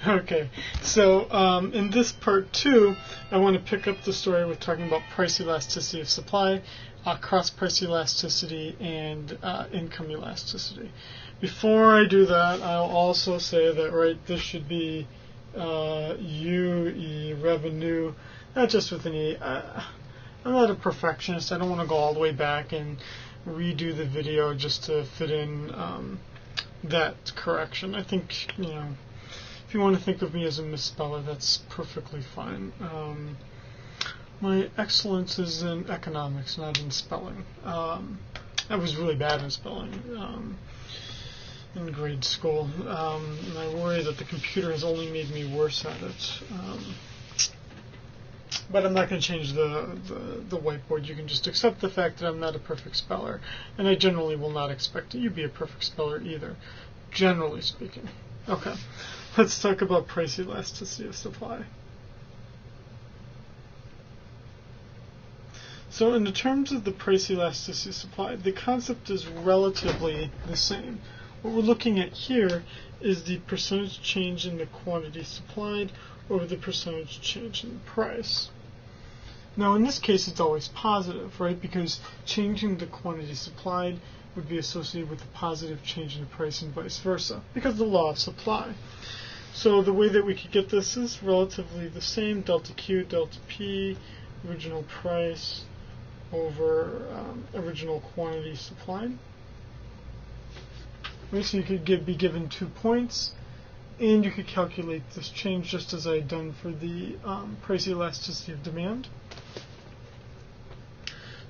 Okay, so in this part 2, I want to pick up the story with talking about price elasticity of supply, cross-price elasticity, and income elasticity. Before I do that, I'll also say that, this should be UE, revenue, not just with an E. I'm not a perfectionist. I don't want to go all the way back and redo the video just to fit in that correction. I think, if you want to think of me as a misspeller, that's perfectly fine. My excellence is in economics, not in spelling. I was really bad in spelling in grade school, and I worry that the computer has only made me worse at it. But I'm not going to change the whiteboard. You can just accept the fact that I'm not a perfect speller, and I generally will not expect that you be a perfect speller either, generally speaking. Okay, let's talk about price elasticity of supply. So in the terms of the price elasticity of supply, the concept is relatively the same. What we're looking at here is the percentage change in the quantity supplied over the percentage change in the price. Now in this case it's always positive, right? Because changing the quantity supplied would be associated with a positive change in the price and vice versa, because of the law of supply. So the way that we could get this is relatively the same: delta Q, delta P, original price over original quantity supplied. Right, so you could be given 2 points, and you could calculate this change just as I had done for the price elasticity of demand.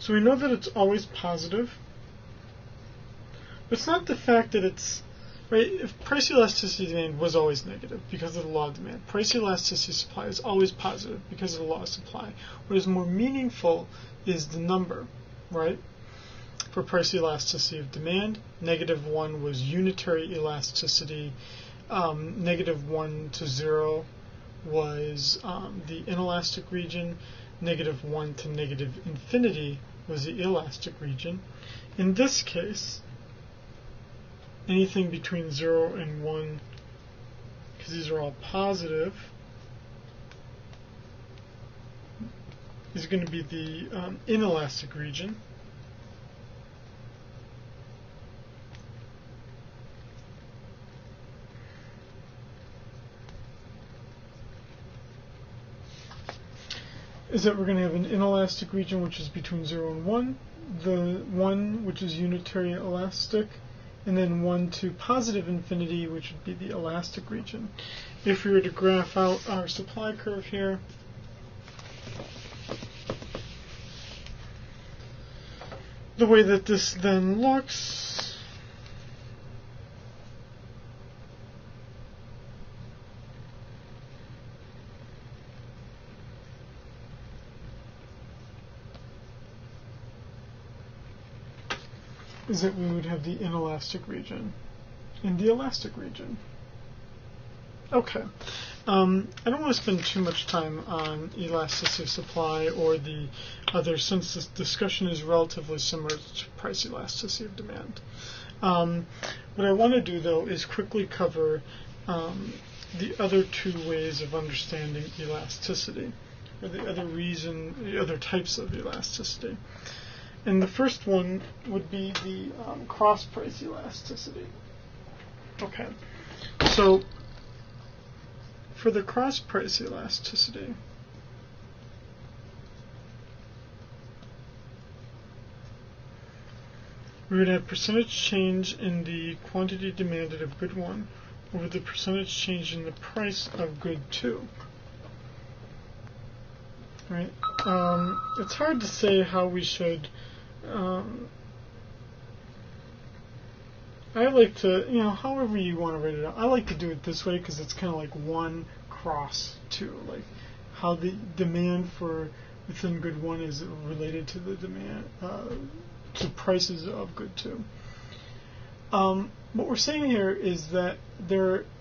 So we know that it's always positive. But it's not the fact that it's, right, if price elasticity of demand was always negative because of the law of demand, price elasticity of supply is always positive because of the law of supply. What is more meaningful is the number, right? For price elasticity of demand, -1 was unitary elasticity, -1 to 0 was the inelastic region, -1 to -infinity was the elastic region. In this case, anything between 0 and 1, because these are all positive, is going to be the inelastic region. Is that we're going to have an inelastic region which is between 0 and 1, the 1 which is unitary elastic, and then 1 to positive infinity, which would be the elastic region. If we were to graph out our supply curve here, the way that this then looks is that we would have the inelastic region and the elastic region. Okay. I don't want to spend too much time on elasticity of supply or the other, since this discussion is relatively similar to price elasticity of demand. What I want to do, though, is quickly cover the other 2 ways of understanding elasticity, or the other types of elasticity. And the first one would be the cross-price elasticity. Okay, so for the cross-price elasticity, we would have percentage change in the quantity demanded of good 1 over the percentage change in the price of good 2. Right? It's hard to say how we should. I like to, however you want to write it out. I like to do it this way because it's kind of like 1 cross 2, like how the demand for within good 1 is related to the demand to prices of good 2. What we're saying here is that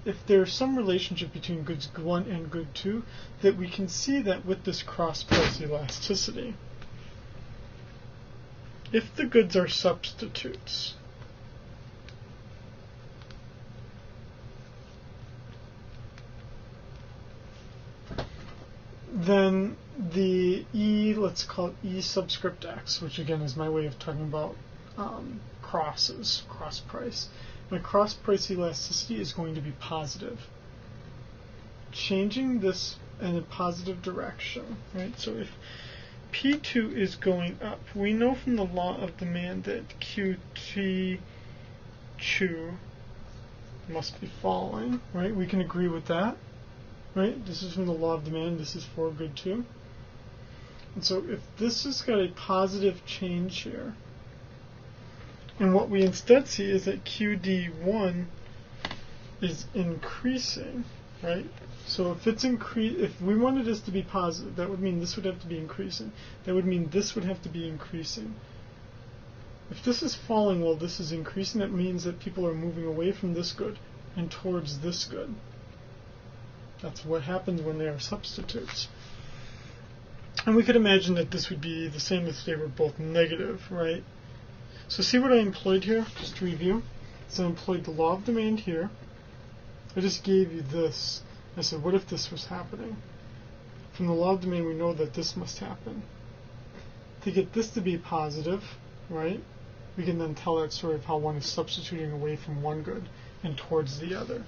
if there's some relationship between goods 1 and good 2, that we can see that with this cross-price elasticity. If the goods are substitutes, then the E, let's call it E subscript X, which again is my way of talking about crosses, cross price. My cross price elasticity is going to be positive. Changing this in a positive direction, right? So if P2 is going up, we know from the law of demand that QT2 must be falling, right? We can agree with that, right? This is from the law of demand, this is for good 2. And so if this has got a positive change here, and what we instead see is that QD1 is increasing, right? So if we wanted this to be positive, that would mean this would have to be increasing. That would mean this would have to be increasing. If this is falling while this is increasing, that means that people are moving away from this good and towards this good. That's what happens when they are substitutes. And we could imagine that this would be the same if they were both negative, right? So see what I employed here, just to review. So I employed the law of demand here. I just gave you this. I said, what if this was happening? From the law of demand, we know that this must happen. To get this to be positive, right, we can then tell that story of how one is substituting away from one good and towards the other.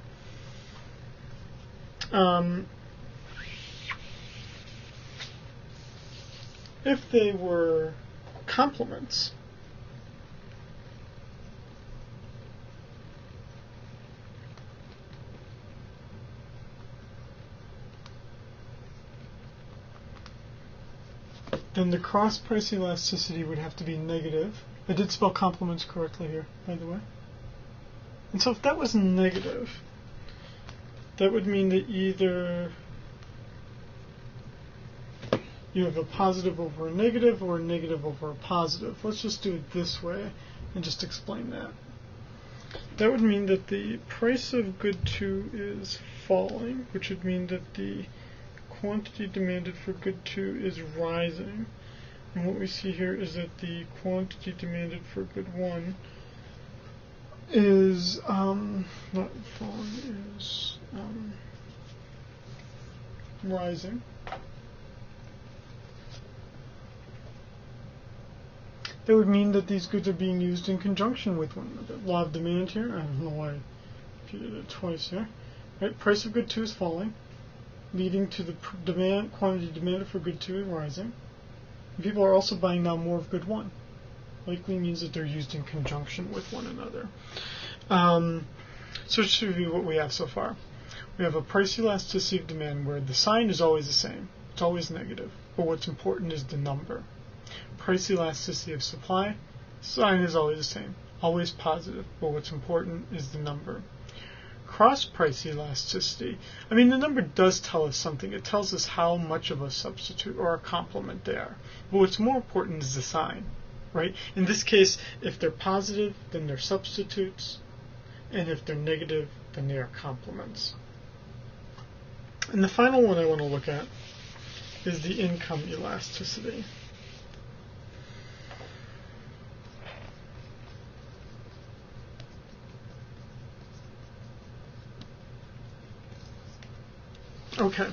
If they were complements, then the cross price elasticity would have to be negative. I did spell complements correctly here, by the way. And so if that was negative, that would mean that either you have a positive over a negative or a negative over a positive. Let's just do it this way and just explain that. That would mean that the price of good 2 is falling, which would mean that the quantity demanded for good 2 is rising. And what we see here is that the quantity demanded for good 1 is not falling, is rising. That would mean that these goods are being used in conjunction with one another. Law of demand here, I don't know why I repeated it twice here. Right, price of good 2 is falling, leading to the quantity demanded for good 2 is rising. And people are also buying now more of good 1. Likely means that they're used in conjunction with one another. So just to review what we have so far. We have a price elasticity of demand where the sign is always the same. It's always negative. But what's important is the number. Price elasticity of supply, sign is always the same. Always positive. But what's important is the number. Cross price elasticity. I mean, the number does tell us something. It tells us how much of a substitute or a complement they are. But what's more important is the sign, right? In this case, if they're positive, then they're substitutes. And if they're negative, then they are complements. And the final one I want to look at is the income elasticity. Okay,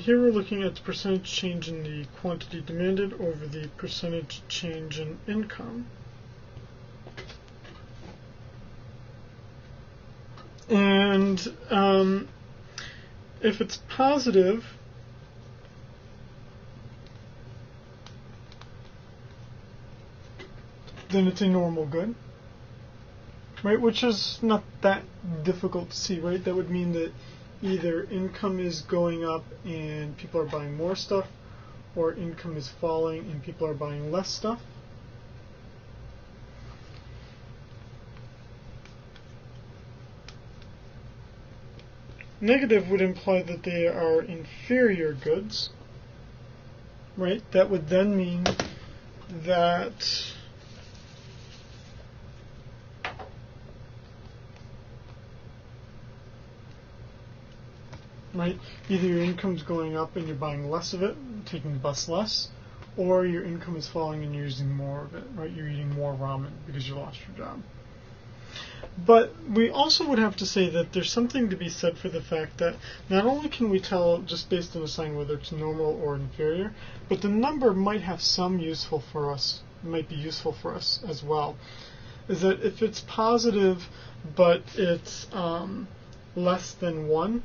here we're looking at the percentage change in the quantity demanded over the percentage change in income. And if it's positive, then it's a normal good, right? Which is not that difficult to see, right? That would mean that either income is going up and people are buying more stuff, or income is falling and people are buying less stuff. Negative would imply that they are inferior goods, right? That would then mean that right, either your income's going up and you're buying less of it, taking the bus less, or your income is falling and you're using more of it, right? You're eating more ramen because you lost your job. But we also would have to say that there's something to be said for the fact that not only can we tell just based on the sign whether it's normal or inferior, but the number might have some useful for us, might be useful for us as well. Is that if it's positive but it's less than 1,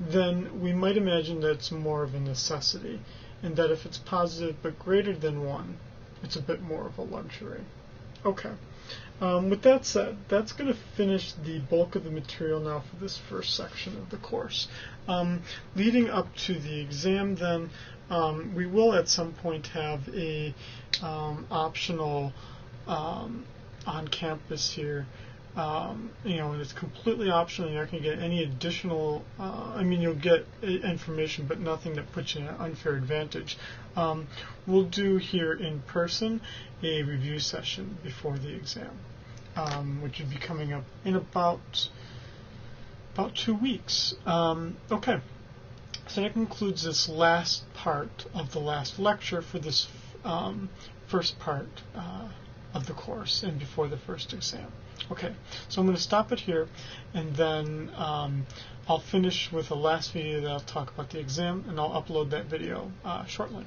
then we might imagine that it's more of a necessity, and that if it's positive but greater than 1, it's a bit more of a luxury. Okay. With that said, that's going to finish the bulk of the material now for this first section of the course. Leading up to the exam, then, we will at some point have a optional on campus here. And it's completely optional. You're not going to get any additional, you'll get information, but nothing that puts you in an unfair advantage. We'll do here in person a review session before the exam, which would be coming up in about 2 weeks. Okay, so that concludes this last part of the last lecture for this first part of the course and before the first exam. Okay, so I'm going to stop it here, and then I'll finish with a last video that I'll talk about the exam, and I'll upload that video shortly.